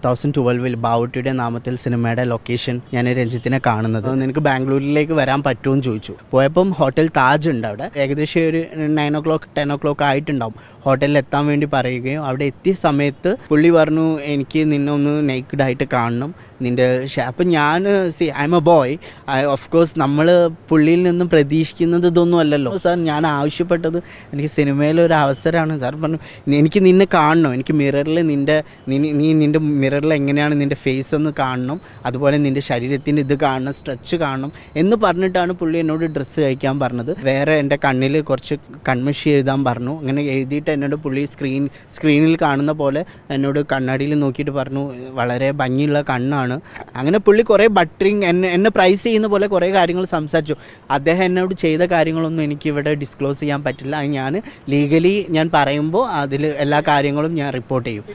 2012 ബാവുട്ടിയുടെ നാമത്തിൽ സിനിമയുടെ ലൊക്കേഷൻ ഞാൻ രഞ്ജിത്തിനെ കാണുന്നത്. നിനക്ക് ബാംഗ്ലൂരിലേക്ക് വരാൻ പറ്റുമെന്ന് ചോദിച്ചു. പോയപ്പം ഹോട്ടൽ താജ് ഉണ്ട് അവിടെ. ഏകദേശം ഒരു 9 o'clock 10 o'clock ആയിട്ടുണ്ടാവും ഹോട്ടലിൽ എത്താൻ വേണ്ടി പറയുകയും അവിടെ എത്തിയ സമയത്ത് പുള്ളി പറഞ്ഞു എനിക്ക് നിന്നെ ഒന്ന് നേക്കഡ് ആയിട്ട് കാണണം നിൻ്റെ അപ്പം ഞാൻ I M A boy. Of course നമ്മൾ പുള്ളിയിൽ നിന്നും പ്രതീക്ഷിക്കുന്നത് ഇതൊന്നും അല്ലല്ലോ. സാർ ഞാൻ ആവശ്യപ്പെട്ടത് എനിക്ക് സിനിമയിലൊരു അവസരമാണ്. സാർ പറഞ്ഞു എനിക്ക് നിന്നെ കാണണം, എനിക്ക് മിററിൽ നിൻ്റെ മിററിൽ എങ്ങനെയാണ് നിൻ്റെ ഫേസ് എന്ന് കാണണം, അതുപോലെ നിൻ്റെ ശരീരത്തിൻ്റെ ഇത് കാണണം, സ്ട്രെച്ച് കാണണം എന്ന് പറഞ്ഞിട്ടാണ് പുള്ളി എന്നോട് ഡ്രസ്സ് കഴിക്കാൻ പറഞ്ഞത്. വേറെ എൻ്റെ കണ്ണിൽ കുറച്ച് കൺമഷി എഴുതാൻ പറഞ്ഞു. അങ്ങനെ എഴുതിയിട്ട് എന്നോട് പുള്ളി സ്ക്രീനിൽ കാണുന്ന പോലെ എന്നോട് കണ്ണാടിയിൽ നോക്കിയിട്ട് പറഞ്ഞു വളരെ ഭംഗിയുള്ള കണ്ണാണ്. അങ്ങനെ പുള്ളി കുറേ ബട്ടറിങ് എന്നെ പ്രൈസ് ചെയ്യുന്ന പോലെ കുറേ കാര്യങ്ങൾ സംസാരിച്ചു. അദ്ദേഹം എന്നോട് ചെയ്ത കാര്യങ്ങളൊന്നും എനിക്ക് ഇവിടെ ഡിസ്ക്ലോസ് ചെയ്യാൻ പറ്റില്ല. ഞാൻ ലീഗലി ഞാൻ പറയുമ്പോൾ അതിൽ എല്ലാ കാര്യങ്ങളും ഞാൻ റിപ്പോർട്ട് ചെയ്യും.